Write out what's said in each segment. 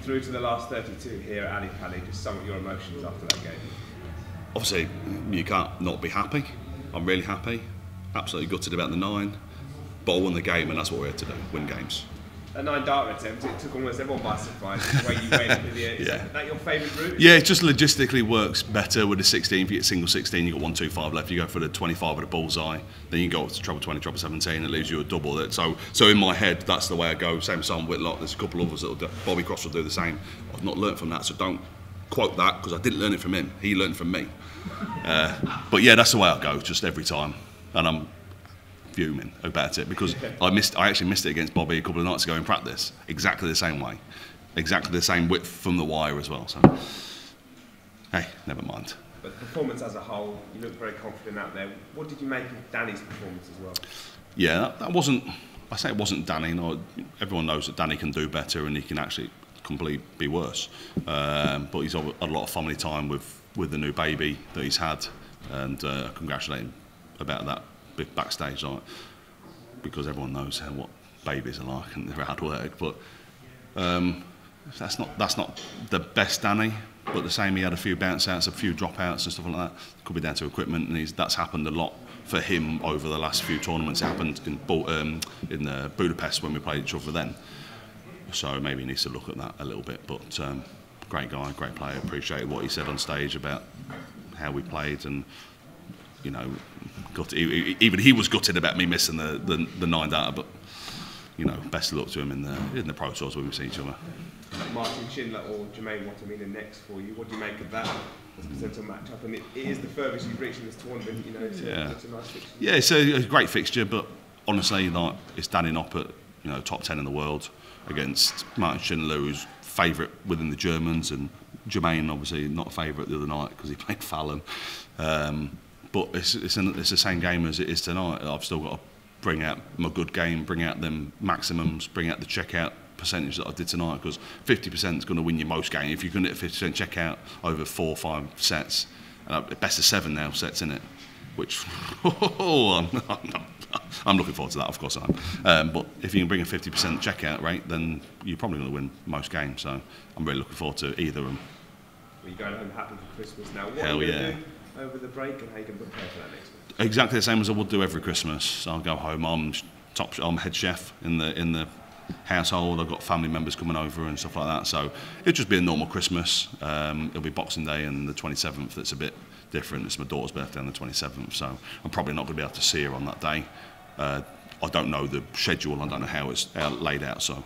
through to the last 32 here at Ali Pali, just sum up your emotions after that game. Obviously, you can't not be happy. I'm really happy, absolutely gutted about the 9, but I won the game, and that's what we're here to do, win games. A 9 darter attempt, it took almost everyone by surprise, the way you went with it. Is that your favourite route? Yeah, it just logistically works better with the 16. If you get single 16, you've got 1, 2, 5 left. You go for the 25 with a bullseye, then you go up to treble 20, treble 17, it leaves you a double. So in my head, that's the way I go. Same as Simon Whitlock, there's a couple of others that'll do. Bobby Cross will do the same. I've not learnt from that, so don't quote that, because I didn't learn it from him. He learned from me. But yeah, that's the way I go, just every time. And I'm fuming about it because I actually missed it against Bobby a couple of nights ago in practice, exactly the same way, exactly the same width from the wire as well. So, hey, never mind. But the performance as a whole, you look very confident out there. What did you make of Danny's performance as well? Yeah, that wasn't. I say it wasn't Danny. No, everyone knows that Danny can do better and he can actually completely be worse. But he's had a lot of family time with the new baby that he's had, and congratulate him about that. Backstage, like, because everyone knows what babies are like and they're hard work. But that's not the best Danny. But the same, he had a few bounce outs, a few drop outs and stuff like that. Could be down to equipment, and that's happened a lot for him over the last few tournaments. It happened in Budapest when we played each other then. So maybe he needs to look at that a little bit. But great guy, great player. Appreciated what he said on stage about how we played, and you know, even he was gutted about me missing the 9 darter, but you know, best of luck to him in the Pro Tours when we see each other. Martin Schindler or Jermaine Wattimena next for you. What do you make of that as a potential match-up? And it is the furthest you've reached in this tournament, you know, so it's a nice fixture. Yeah, it's a great fixture, but honestly, like, it's Danny Noppert, you know, top 10 in the world, against Martin Schindler, who's favourite within the Germans, and Jermaine obviously not a favourite the other night because he played Fallon. But it's the same game as it is tonight. I've still got to bring out my good game, bring out them maximums, bring out the checkout percentage that I did tonight, because 50% is going to win you most games. If you can hit a 50% checkout over 4 or 5 sets, best of 7 now sets in it, which I'm looking forward to that, of course I am. But if you can bring a 50% checkout rate, then you're probably going to win most games. So I'm really looking forward to either of them. Well, you're going home happy for Christmas now. What Hell are you yeah. going to do over the break, and how you can prepare for that next week? Exactly the same as I would do every Christmas. I'll go home. I'm head chef in the household. I've got family members coming over and stuff like that. So it'll just be a normal Christmas. It'll be Boxing Day and the 27th. That's a bit different. It's my daughter's birthday on the 27th, so I'm probably not going to be able to see her on that day. I don't know the schedule. I don't know how it's laid out. So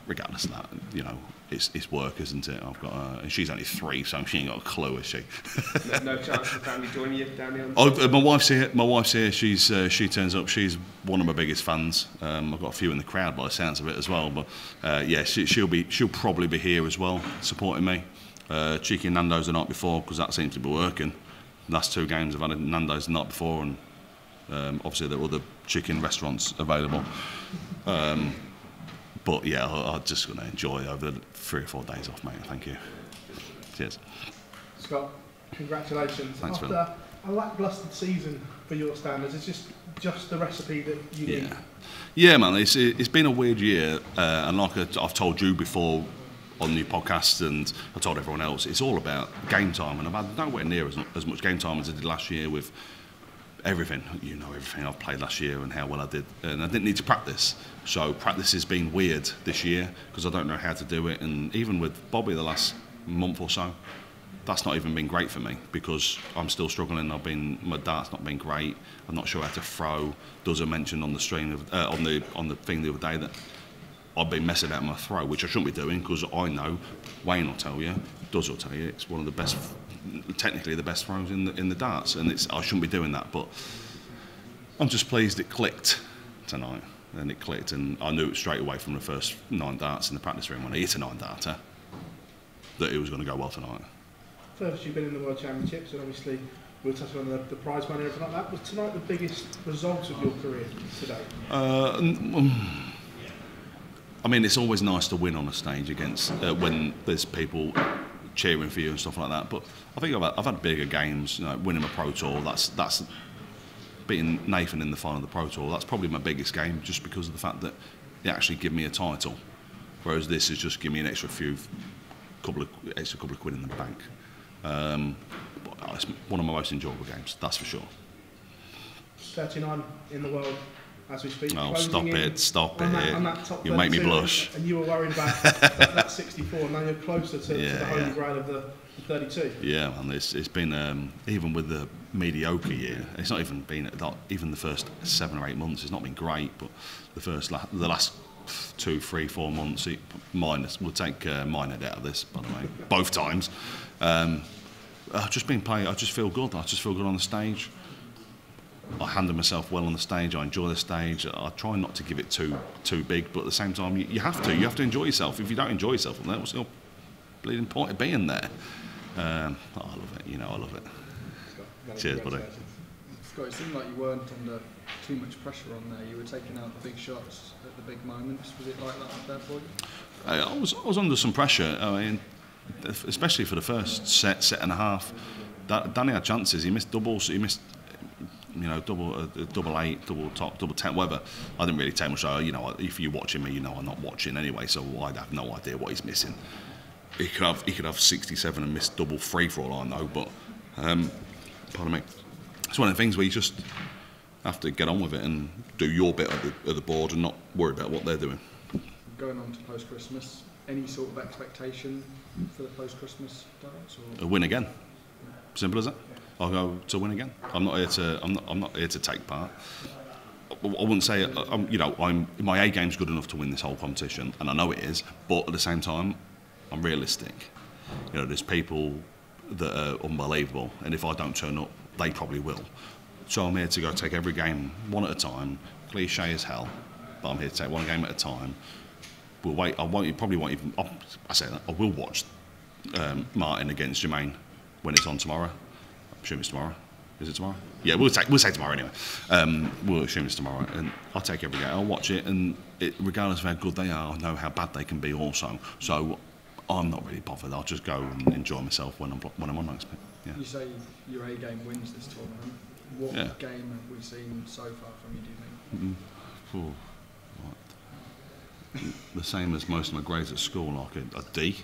regardless of that, you know, it's work, isn't it? I've got, and she's only 3, so she ain't got a clue, is she? no chance of family joining you down here? My wife's here. My wife's here. She turns up. She's one of my biggest fans. I've got a few in the crowd by the sounds of it as well. But yeah, she'll probably be here as well, supporting me. Cheeky Nando's the night before, because that seems to be working. Last 2 games I've had Nando's the night before, and obviously there are other chicken restaurants available. But yeah, I'm just going to enjoy over the 3 or 4 days off, mate. Thank you. Cheers. Scott, congratulations. Thanks, After Phil. a lacklustre season for your standards, it's just the recipe that you need. Yeah, man. It's been a weird year, and like I've told you before on the podcast, and I told everyone else, it's all about game time, and I've had nowhere near as much game time as I did last year with everything. You know, everything I've played last year and how well I did, and I didn't need to practice. So practice has been weird this year because I don't know how to do it, and even with Bobby the last month or so, that's not even been great for me because I'm still struggling. My dart's not been great. I'm not sure how to throw. Does mention on the stream on the thing the other day that I've been messing about my throw, which I shouldn't be doing because I know Wayne will tell you, Does will tell you, it's one of the best, technically the best throws in the darts, and I shouldn't be doing that. But I'm just pleased it clicked tonight, and it clicked, and I knew it straight away from the first 9 darts in the practice room when I hit a 9 darter that it was going to go well tonight. First, you've been in the World Championships, and obviously we'll touch on the prize money and everything like that. Was tonight the biggest result of your career today? I mean, it's always nice to win on a stage against when there's people cheering for you and stuff like that. But I think I've had bigger games. You know, winning a Pro Tour, that's beating Nathan in the final of the Pro Tour. That's probably my biggest game, just because of the fact that it actually gave me a title. Whereas this is just give me an extra couple of quid in the bank. But it's one of my most enjoyable games, that's for sure. 39 in the world as we speak. Oh, stop it. On that top You make me blush. And you were worried about that 64, now you're closer to the holy grail of the 32. Yeah, and it's been, even with the mediocre year, it's not even been, even the first 7 or 8 months, it's not been great, but the last 2, 3, 4 months, we'll take minor out of this, by the way, both times. I've just been playing, I just feel good on the stage. I handle myself well on the stage. I enjoy the stage. I try not to give it too big, but at the same time, you have to enjoy yourself. If you don't enjoy yourself, then what's your bleeding point of being there? I love it. I love it. Cheers, buddy. Scott, it seemed like you weren't under too much pressure on there. You were taking out the big shots at the big moments. Was it like that up there for you? I was under some pressure. I mean, especially for the first set and a half. Danny had chances. He missed doubles. He missed, double 8, double top, double 10, whatever. I didn't really take much. If you're watching me, I'm not watching anyway, so I'd have no idea what he's missing. He could have 67 and miss double 3 for all I know. But pardon me, it's one of the things where you just have to get on with it and do your bit of the board and not worry about what they're doing. Going on to post-Christmas, any sort of expectation for the post-Christmas darts? Or? A win again. Simple as that. I'll go to win again. I'm not here to take part. I wouldn't say my A game's good enough to win this whole competition, and I know it is. But at the same time, I'm realistic. There's people that are unbelievable, and if I don't turn up, they probably will. So I'm here to go take every game one at a time. Cliche as hell, but I'm here to take one game at a time. We'll wait. I say that I will watch Martin against Jermaine when it's on tomorrow. I assume it's tomorrow. Is it tomorrow? Yeah, we'll say tomorrow anyway. We'll assume it's tomorrow, and I'll take every game. I'll watch it, and regardless of how good they are, I know how bad they can be also. So I'm not really bothered. I'll just go and enjoy myself when I'm on next bit. Yeah. You say your A game wins this tournament. What game have we seen so far from you, do you think? The same as most of my grades at school, like a D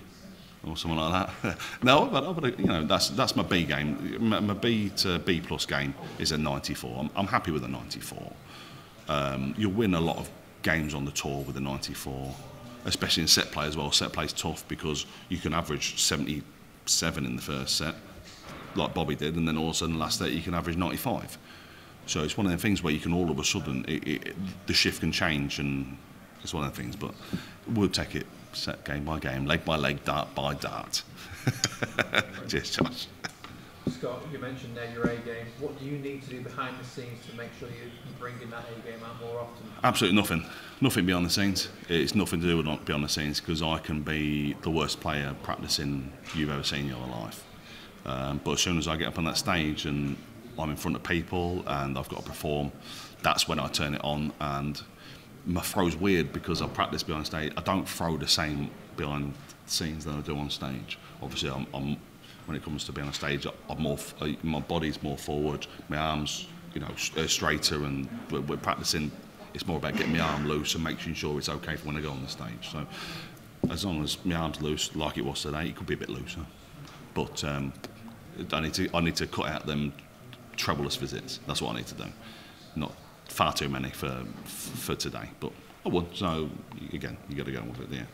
or something like that. No, but that's my B game. My B to B plus game is a 94. I'm happy with a 94. You'll win a lot of games on the tour with a 94, especially in set play as well. Set play's tough because you can average 77 in the first set, like Bobby did, and then all of a sudden the last set you can average 95. So it's one of the things where you can all of a sudden the shift can change, and it's one of the things. But we'll take it set game by game, leg by leg, dart by dart. Cheers, Josh. Scott, you mentioned there your A game. What do you need to do behind the scenes to make sure you're bringing that A game out more often? Absolutely nothing. Nothing behind the scenes. It's nothing to do with not behind the scenes, because I can be the worst player practicing you've ever seen in your life. But as soon as I get up on that stage and I'm in front of people and I've got to perform, that's when I turn it on. And my throw's weird because I practice behind stage. I don't throw the same behind the scenes that I do on stage. Obviously, I'm when it comes to being on stage, my body's more forward, my arms, straighter, and we're practicing. It's more about getting my arm loose and making sure it's okay for when I go on the stage. So, as long as my arm's loose, like it was today, it could be a bit looser. But I need to cut out them troublous visits. That's what I need to do. Not far too many for today, but I would. So again, you got to go with it there.